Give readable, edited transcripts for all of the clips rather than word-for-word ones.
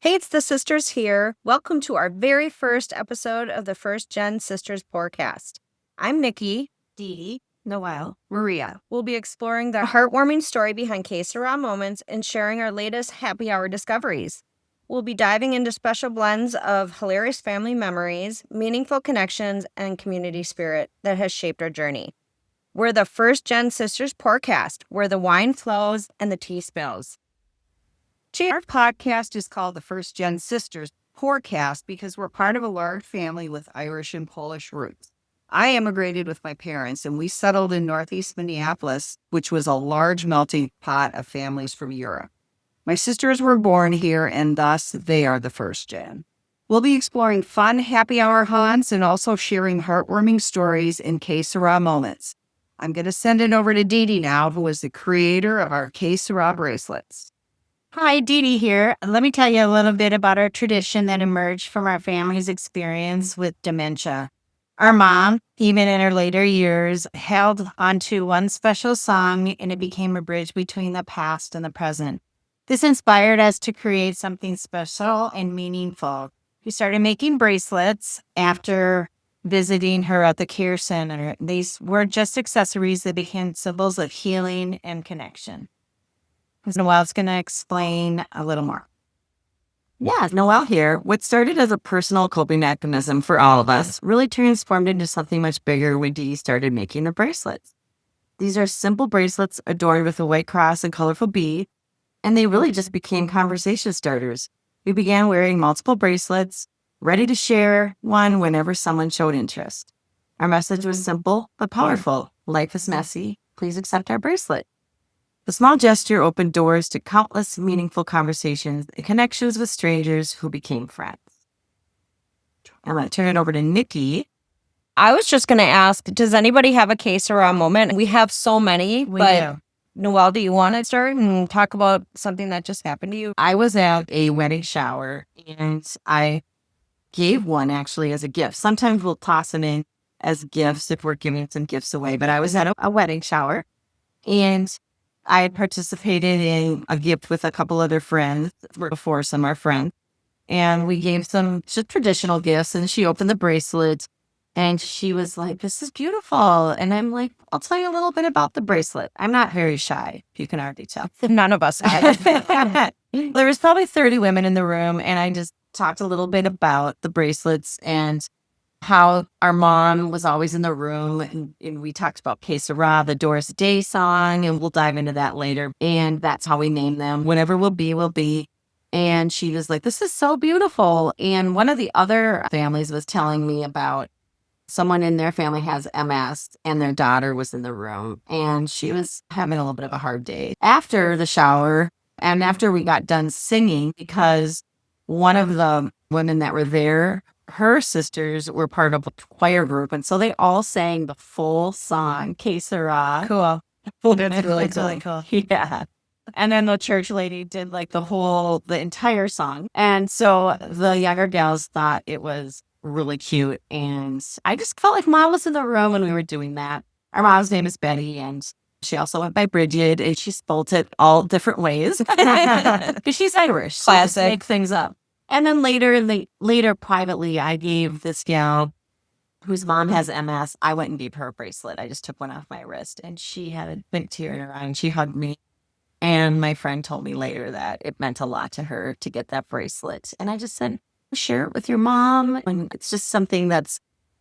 Hey, it's the sisters here. Welcome to our very first episode of the First Gen Sisters PourCast. I'm Nikki. Dee, Noelle, Maria. We'll be exploring the heartwarming story behind Que Sera moments and sharing our latest happy hour discoveries. We'll be diving into special blends of hilarious family memories, meaningful connections, and community spirit that has shaped our journey. We're the First Gen Sisters PourCast, where the wine flows and the tea spills. Our podcast is called the First Gen Sisters PourCast because we're part of a large family with Irish and Polish roots. I immigrated with my parents and we settled in Northeast Minneapolis, which was a large melting pot of families from Europe. My sisters were born here and thus they are the first gen. We'll be exploring fun happy hour haunts and also sharing heartwarming stories in Que Sera moments. I'm going to send it over to Dee now, who is the creator of our Que Sera bracelets. Hi, Dee here. Let me tell you a little bit about our tradition that emerged from our family's experience with dementia. Our mom, even in her later years, held onto one special song and it became a bridge between the past and the present. This inspired us to create something special and meaningful. We started making bracelets after visiting her at the care center. These were just accessories that became symbols of healing and connection. Noelle's going to explain a little more. Yeah, Noelle here. What started as a personal coping mechanism for all of us really transformed into something much bigger when Dee started making the bracelets. These are simple bracelets adorned with a white cross and colorful bead, and they really just became conversation starters. We began wearing multiple bracelets, ready to share one whenever someone showed interest. Our message was simple but powerful. Life is messy. Please accept our bracelet. The small gesture opened doors to countless meaningful conversations and connections with strangers who became friends. I'm going to turn it over to Nikki. I was just going to ask, does anybody have a Que Sera moment? We have so many, We but do. Noelle, do you want to start and talk about something that just happened to you? I was at a wedding shower and I gave one actually as a gift. Sometimes we'll toss them in as gifts if we're giving some gifts away, but I was at a wedding shower and I had participated in a gift with a couple other friends before some of our friends. And we gave some just traditional gifts and she opened the bracelet and she was like, "This is beautiful." And I'm like, "I'll tell you a little bit about the bracelet." I'm not very shy, if you can already tell. None of us. There was probably 30 women in the room and I just talked a little bit about the bracelets and how our mom was always in the room, and we talked about Que Sera, the Doris Day song, and we'll dive into that later. And that's how we named them. Whatever will be, will be. And she was like, "This is so beautiful." And one of the other families was telling me about someone in their family has MS and their daughter was in the room and she was having a little bit of a hard day. After the shower and after we got done singing, because one of the women that were there, her sisters were part of a choir group. And so they all sang the full song, Que Sera. Cool. That's It's really cool. Yeah. And then the church lady did like the entire song. And so the younger gals thought it was really cute. And I just felt like mom was in the room when we were doing that. Our mom's name is Betty and she also went by Bridget and she spelled it all different ways because she's Irish. So just Classic. make things up. And then later privately, I gave this gal whose mom has MS. I went and gave her a bracelet. I just took one off my wrist and she had a big tear in her eye and she hugged me. And my friend told me later that it meant a lot to her to get that bracelet. And I just said, share it with your mom. And it's just something that's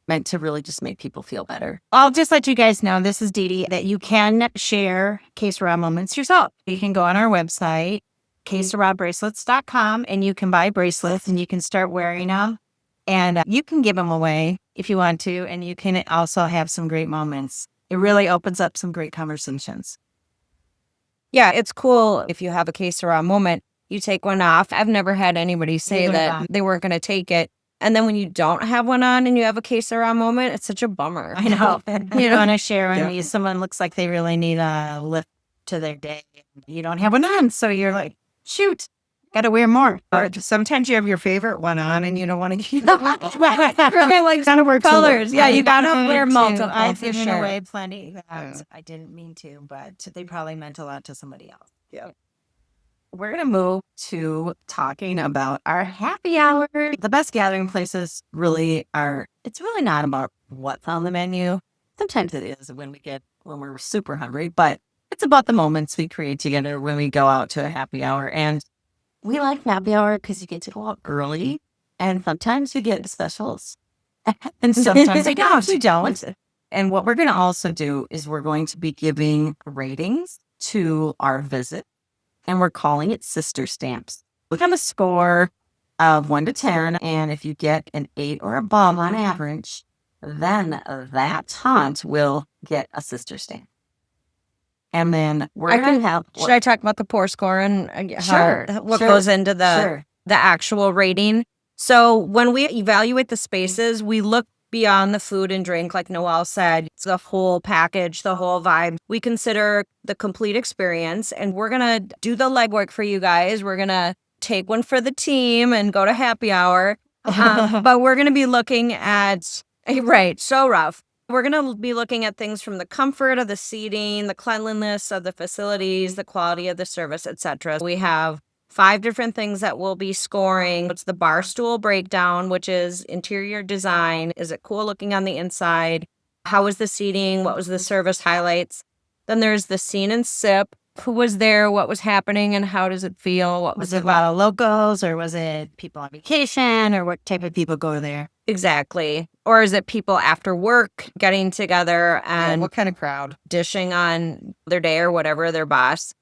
meant to really just make people feel better. I'll just let you guys know, this is Dee, that you can share Que Sera moments yourself. You can go on our website, queserabracelets.com, and you can buy bracelets and you can start wearing them. And you can give them away if you want to. And you can also have some great moments. It really opens up some great conversations. Yeah, it's cool if you have a Que Sera moment, you take one off. I've never had anybody say Neither that have I. they weren't going to take it. And then when you don't have one on and you have a Que Sera moment, it's such a bummer. I know. You know? want to share when Yeah. someone looks like they really need a lift to their day. You don't have one on. So you're like, shoot, got to wear more. Or sometimes you have your favorite one on and you don't want to keep Like kind of works colors. Yeah, you got to I wear did too. multiple I've for given sure. away plenty that Yeah. I didn't mean to, but they probably meant a lot to somebody else. Yeah. we're going to move to talking about our happy hour. The best gathering places really are, it's really not about what's on the menu. Sometimes it is when we're super hungry, but it's about the moments we create together when we go out to a happy hour. And we like happy hour because you get to go out early and sometimes you get specials and sometimes you don't. And what we're going to also do is we're going to be giving ratings to our visit, and we're calling it sister stamps. We have a score of 1 to 10, and if you get an 8 or above on average, then that haunt will get a sister stamp. And then we're going to have... Should I talk about the Pour score and what goes into the actual rating? So when we evaluate the spaces, we look beyond the food and drink, like Noelle said. It's the whole package, the whole vibe. We consider the complete experience, and we're going to do the legwork for you guys. We're going to take one for the team and go to happy hour. But we're going to be looking at, right, so rough. We're going to be looking at things from the comfort of the seating, the cleanliness of the facilities, the quality of the service, etc. We have 5 different things that we'll be scoring. It's the bar stool breakdown, which is interior design. Is it cool looking on the inside? How was the seating? What was the service highlights? Then there's the scene and sip. Who was there? What was happening? And how does it feel? What Was it a lot of locals, or was it people on vacation, or what type of people go there? Exactly. Or is it people after work getting together and what kind of crowd? dishing on their day or whatever, their boss?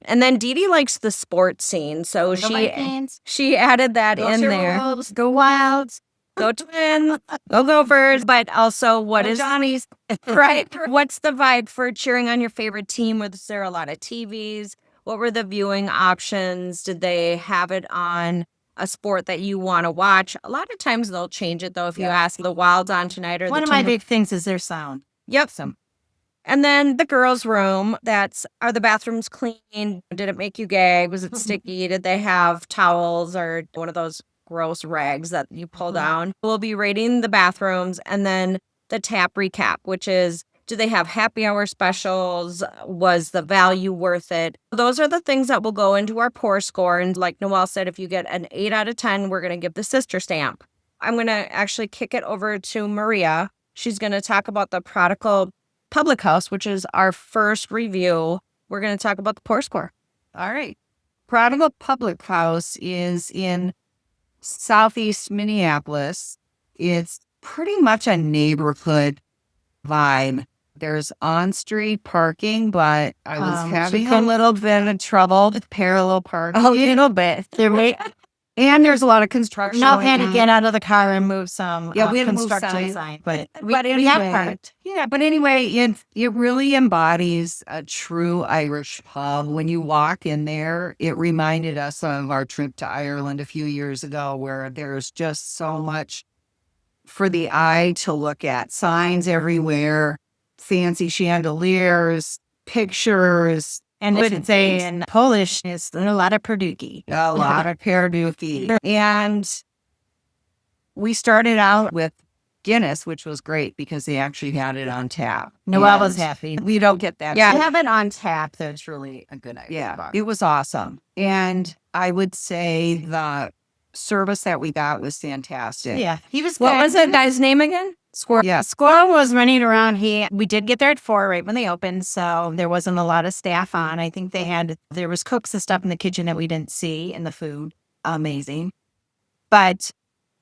And then Dee Dee likes the sports scene, so she added that in there. Wolves, go Wilds. Go Twins, go Gophers, but also Johnny's. right? What's the vibe for cheering on your favorite team? Was there a lot of TVs? What were the viewing options? Did they have it on a sport that you want to watch? A lot of times they'll change it though. If you ask the Wilds on tonight or One of my big things is their sound. Yep. And then the girls' room, are the bathrooms clean? Did it make you gag? Was it sticky? Did they have towels or one of those gross rags that you pull down? We'll be rating the bathrooms, and then the tap recap, which is, do they have happy hour specials? Was the value worth it? Those are the things that will go into our Pour score. And like Noelle said, if you get an 8 out of 10, we're going to give the sister stamp. I'm going to actually kick it over to Maria. She's going to talk about the Prodigal Public House, which is our first review. We're going to talk about the Pour score. All right. Prodigal Public House is in Southeast Minneapolis. It's pretty much a neighborhood vibe. There's on-street parking, but I was having a little bit of trouble with parallel parking. A little bit. And there's a lot of construction. No, had to get out of the car and move some we had to move construction signs. sign. But anyway, we have parked. Yeah, but anyway, it really embodies a true Irish pub. When you walk in there, it reminded us of our trip to Ireland a few years ago, where there's just so much for the eye to look at. Signs everywhere, fancy chandeliers, pictures. And I would say in Polish, is a lot of Prodigal. A lot of Prodigal. And we started out with Guinness, which was great because they actually had it on tap. Noelle was happy. We don't get that. Yeah, to have it on tap, that's really a good idea. Yeah, it was awesome. And I would say the service that we got was fantastic. Yeah, he was. What was that guy's name again? Squirrel. Yeah. Squirrel was running around. We did get there at 4 right when they opened, so there wasn't a lot of staff on. I think there was cooks and stuff in the kitchen that we didn't see, and the food, amazing. But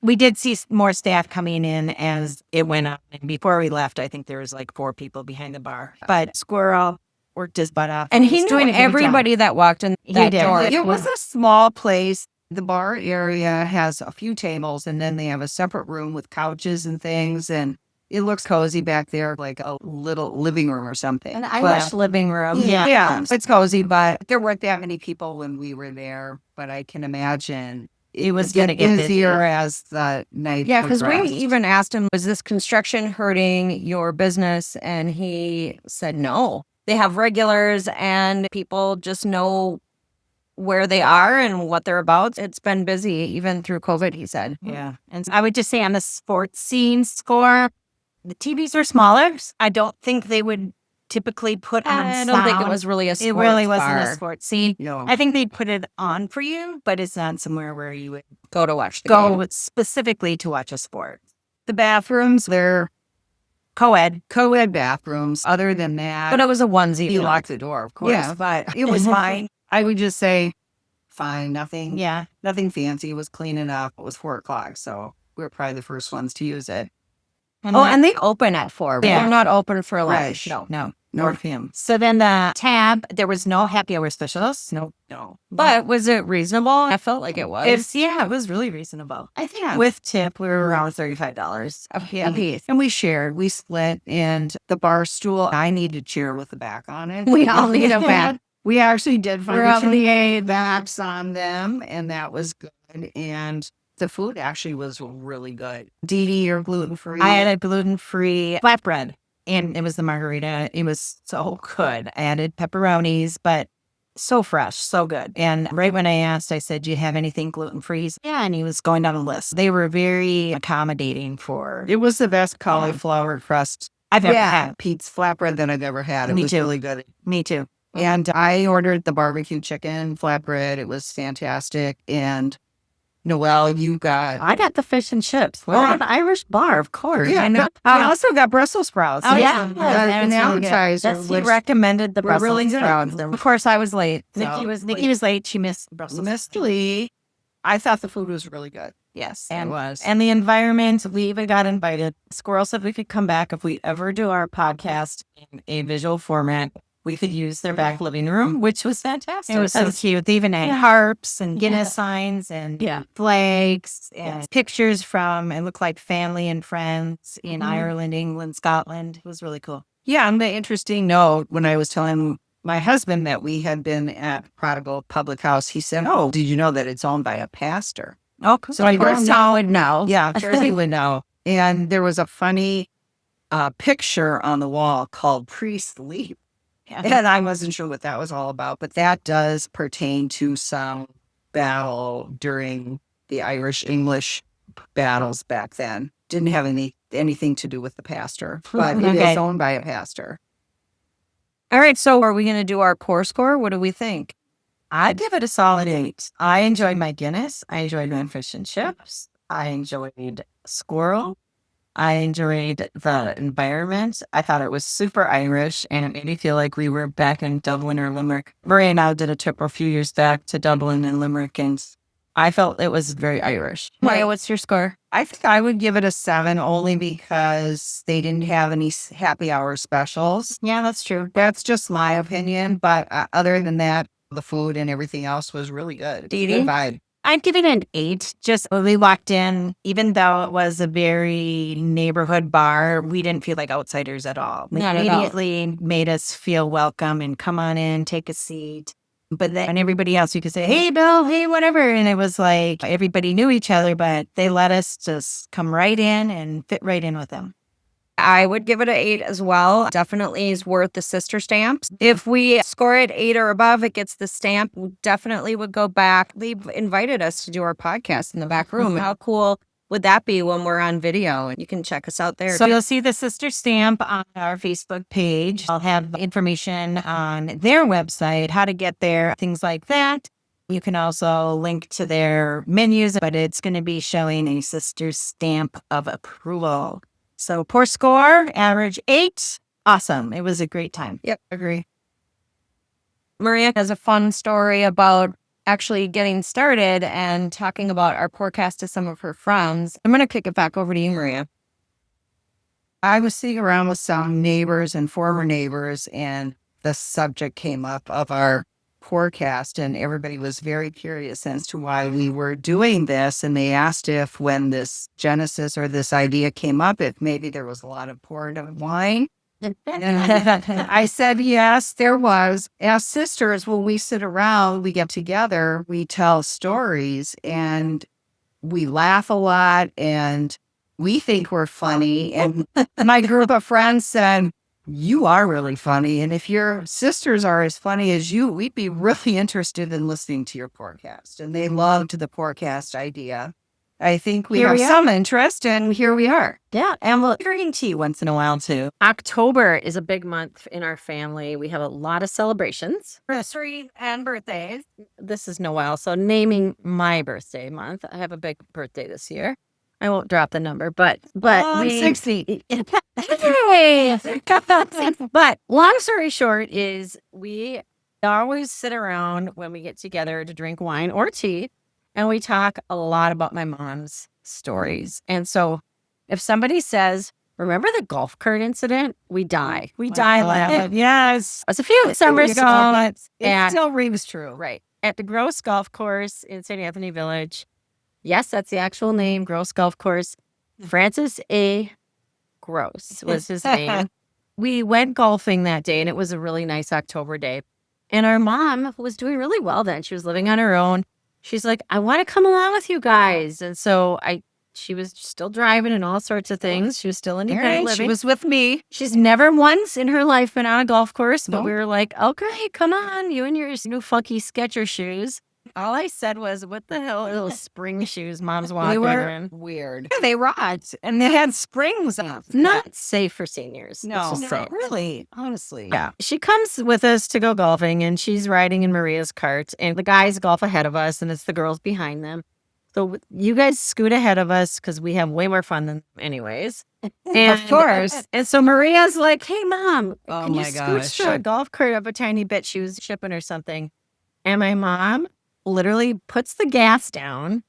we did see more staff coming in as it went up. And before we left, I think there was like 4 people behind the bar. But Squirrel worked his butt off. And he knew everybody that walked in that door. It was a small place. The bar area has a few tables, and then they have a separate room with couches and things, and it looks cozy back there, like a little living room or something. An Irish living room. Yeah, it's cozy, but there weren't that many people when we were there. But I can imagine it was going to get busier as the night because we progressed. even asked him, was this construction hurting your business? And he said no. They have regulars, and people just know where they are and what they're about. It's been busy even through COVID, he said. Yeah. And I would just say on the sports scene score, the TVs were smaller. I don't think they would typically put on I don't think it sound. was really a It really sports wasn't a bar. sports scene. No. I think they'd put it on for you, but it's not somewhere where you would Go to watch the go game. specifically to watch a sport. The bathrooms, they're Co-ed. co-ed bathrooms. Other than that, But it was a onesie. you lock the door, of course. Yeah. But it was fine. I would just say, fine, nothing. Yeah. Nothing fancy. It was clean enough. It was 4:00, so we were probably the first ones to use it. Oh, and they open at 4. But Yeah. they're not open for Right. lunch. No. No. North Him. So then the tab, there was no happy hour specials. No. But was it reasonable? I felt like it was. It was really reasonable. I think With tip, we were around $35 a piece. And we shared, we split, and the bar stool, I need a chair with a back on it. We all need a back. We actually did find We're all- the backs on them, and that was good. And the food actually was really good. Dee Dee, you're gluten-free. I had a gluten-free flatbread, and it was the margarita. It was so good. I added pepperonis, but so fresh, so good. And right when I asked, I said, "Do you have anything gluten-free?" Yeah, and he was going down a list. They were very accommodating for It was the best cauliflower crust I've ever had. Pete's flatbread that I've ever had. It Me was too. really good. Me too. And I ordered the barbecue chicken flatbread. It was fantastic. And Noelle, you got... I got the fish and chips. We're an Irish bar, of course. Yeah, I know. we also got Brussels sprouts. Oh, yeah. An That was really good. appetizer, That's, he which recommended the were Brussels really good. sprouts. Of course, I was late. So- Nikki was late. She missed Brussels. Miss Lee, I thought the food was really good. Yes. It was. And the environment, we even got invited. Squirrel said we could come back if we ever do our podcast in a visual format. We could use their back living room, which was fantastic. It was so cute. They even had harps and Guinness signs and flags and pictures from, it looked like family and friends in Ireland, England, Scotland. It was really cool. Yeah, on the interesting note, when I was telling my husband that we had been at Prodigal Public House, he said, "Oh, did you know that it's owned by a pastor?" Oh, cool. So I course now would know. Yeah, Jersey would know. And there was a funny picture on the wall called Priest Leap. And I wasn't sure what that was all about, but that does pertain to some battle during the Irish-English battles back then. Didn't have anything to do with the pastor, but it Okay. is owned by a pastor. All right. So are we going to do our pour score? What do we think? I'd give it a solid 8. I enjoyed my Guinness. I enjoyed my fish and chips. I enjoyed squirrel. I enjoyed the environment. I thought it was super Irish, and it made me feel like we were back in Dublin or Limerick. Maria and I did a trip a few years back to Dublin and Limerick, and I felt it was very Irish. Maria, what's your score? I think I would give it a 7 only because they didn't have any happy hour specials. Yeah, that's true. That's just my opinion. But other than that, the food and everything else was really good. Dee Good Dee? vibe. I'd give it an 8. Just when we walked in, even though it was a very neighborhood bar, we didn't feel like outsiders at all. They Not at all. immediately made us feel welcome and come on in, take a seat. But then everybody else, you could say, "Hey, Bill, hey, whatever." And it was like everybody knew each other, but they let us just come right in and fit right in with them. I would give it an 8 as well. Definitely is worth the sister stamps. If we score it 8 or above, it gets the stamp. We definitely would go back. They've invited us to do our podcast in the back room. How cool would that be when we're on video? And you can check us out there. So you'll see the sister stamp on our Facebook page. I'll have information on their website, how to get there, things like that. You can also link to their menus, but it's going to be showing a sister stamp of approval. So pour score, average 8. Awesome. It was a great time. Yep. Agree. Maria has a fun story about actually getting started and talking about our PourCast to some of her friends. I'm going to kick it back over to you, Maria. I was sitting around with some neighbors and former neighbors, and the subject came up of our PourCast, and everybody was very curious as to why we were doing this. And they asked if when this genesis or this idea came up, if maybe there was a lot of poured wine. I said, yes, there was. As sisters, when we sit around, we get together, we tell stories, and we laugh a lot, and we think we're funny. And my group of friends said, "You are really funny. And if your sisters are as funny as you, we'd be really interested in listening to your PourCast." And they loved the PourCast idea. I think we Here have we are. some interest, and here we are. Yeah, and we'll drinking tea once in a while too. October is a big month in our family. We have a lot of celebrations. Anniversary and birthdays. This is Noel, so naming my birthday month. I have a big birthday this year. I won't drop the number, but I'm 60. Hey! But long story short is we always sit around when we get together to drink wine or tea, and we talk a lot about my mom's stories. And so if somebody says, remember the golf cart incident? We die. We die laughing. Yes. It was a few summers ago. It still rings true. Right. At the Gross Golf Course in St. Anthony Village. Yes, that's the actual name, Gross Golf Course. Francis A. Gross was his name. We went golfing that day, and it was a really nice October day. And our mom was doing really well then. She was living on her own. She's like, I want to come along with you guys. And so she was still driving and all sorts of things. She was still independent living. She was with me. She's never once in her life been on a golf course, but we were like, okay, come on, you and your new funky Skechers shoes. All I said was, what the hell are those spring shoes mom's walking They were in? weird. They rocked, and they had springs on. Not safe for seniors. No, Let's just say. really, honestly. Yeah. She comes with us to go golfing, and she's riding in Maria's cart, and the guys golf ahead of us, and it's the girls behind them. So you guys scoot ahead of us because we have way more fun than them anyways. And, Of course. And so Maria's like, hey, Mom, Oh can you my scooch gosh. the golf cart up a tiny bit? She was shipping or something. And my mom literally puts the gas down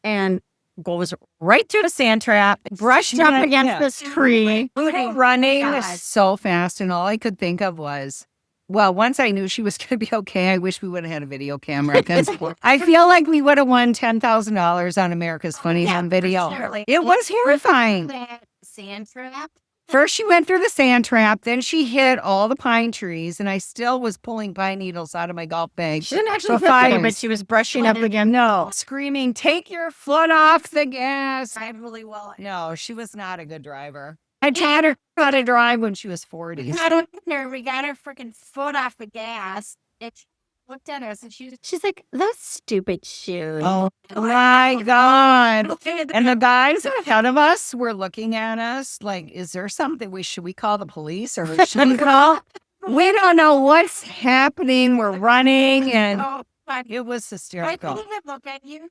and goes right through the sand trap, brushed up against this tree. Running so fast, and all I could think of was, well, once I knew she was going to be okay, I wish we would have had a video camera. 'Cause I feel like we would have won $10,000 on America's Funniest on video. It was terrifying. That sand trap. First, she went through the sand trap. Then she hit all the pine trees, and I still was pulling pine needles out of my golf bag. She didn't actually for hit them, 5 but she was brushing up again. No, screaming, take your foot off the gas. I really well. No, she was not a good driver. I taught her how to drive when she was 40. I don't know. We got her freaking foot off the gas. And she looked at us and She's like, those stupid shoes. Oh my God. And the guys ahead of us were looking at us like, is there something should we call the police or should we call? We don't know what's happening. We're running and it was I hysterical. couldn't look at you.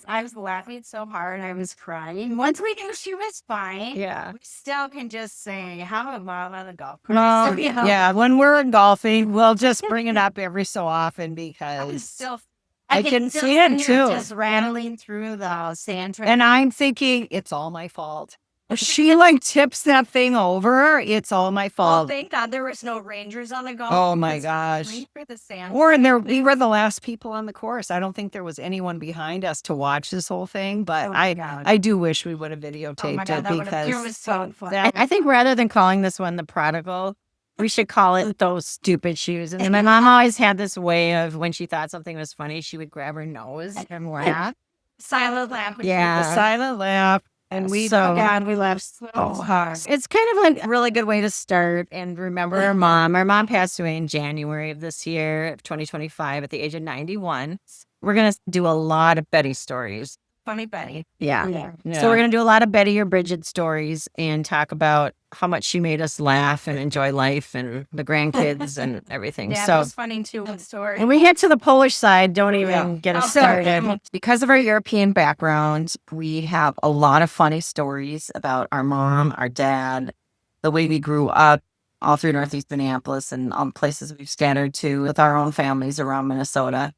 I was laughing so hard, I was crying. Once we knew she was fine, Yeah. we still can just say, how a mom on the golf course. Well, You know? yeah, when we're golfing, we'll just bring it up every so often I because still, I can see it hear too. Just rattling through the sand trap. And I'm thinking it's all my fault. If she like tips that thing over, it's all my Oh, fault. thank God there was no rangers on the golf. Oh my gosh. Wait for the sand. We were the last people on the course. I don't think there was anyone behind us to watch this whole thing, but Oh my God. I do wish we would have Oh my videotaped God, it that because was so fun. I think rather than calling this one the Prodigal, we should call it those stupid shoes. And my mom always had this way of when she thought something was funny, she would grab her nose and laugh. Silent laugh. Yeah. the silent laugh. And we So- Oh God, we laughed so hard. It's kind of like a really good way to start and remember our mom. Our mom passed away in January of this year, of 2025, at the age of 91. We're going to do a lot of Betty stories. Funny Betty. Yeah. Yeah. So we're going to do a lot of Betty or Bridget stories and talk about how much she made us laugh and enjoy life and the grandkids and everything. That So was funny too. One story. when we get to the Polish side, don't even get us Oh, sorry. started. Because of our European background, we have a lot of funny stories about our mom, our dad, the way we grew up all through Northeast Minneapolis and all the places we've scattered to with our own families around Minnesota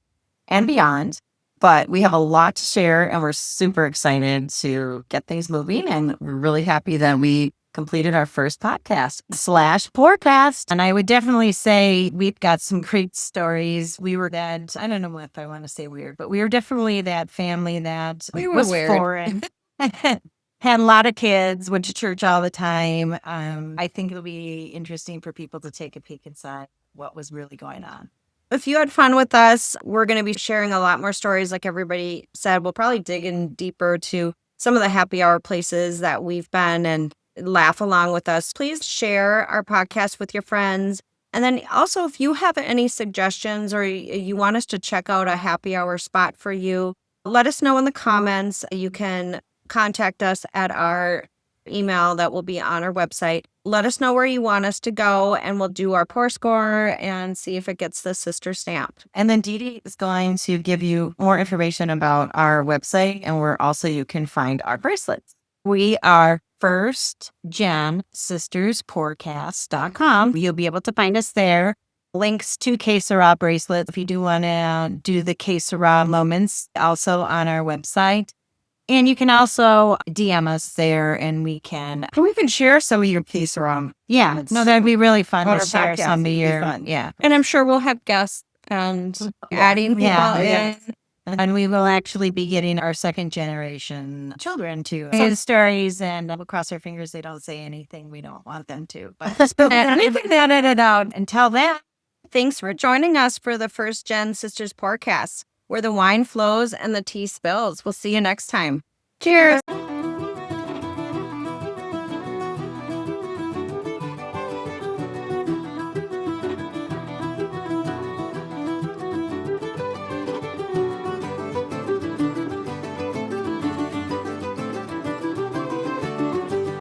and beyond. But we have a lot to share and we're super excited to get things moving. And we're really happy that we completed our first podcast / PourCast. And I would definitely say we've got some great stories. We were that, I don't know if I want to say weird, but we were definitely that family that We were was weird. foreign. Had a lot of kids, went to church all the time. I think it'll be interesting for people to take a peek inside what was really going on. If you had fun with us, we're going to be sharing a lot more stories. Like everybody said, we'll probably dig in deeper to some of the happy hour places that we've been and laugh along with us. Please share our podcast with your friends. And then also, if you have any suggestions or you want us to check out a happy hour spot for you, Let us know in the comments. You can contact us at our email that will be on our website. Let us know where you want us to go, and we'll do our pour score and see if it gets the sister stamp. And then Dee Dee is going to give you more information about our website and where also you can find our bracelets. We are First Gen Sisters PourCast.com. You'll be able to find us there. Links to Que Sera bracelets if you do want to do the Que Sera moments also on our website. And you can also DM us there and we can share some of your Que Sera. Yeah, no, that'd be really fun On to our share podcast, some of it'd be your, fun. yeah. And I'm sure we'll have guests and adding people Yeah. in. And we will actually be getting our second generation children to say the stories, and we'll cross our fingers they don't say anything we don't want them to. But we can edit it out. Until then, Thanks for joining us for the First Gen Sisters Podcast, where the wine flows and the tea spills. We'll see you next time. Cheers.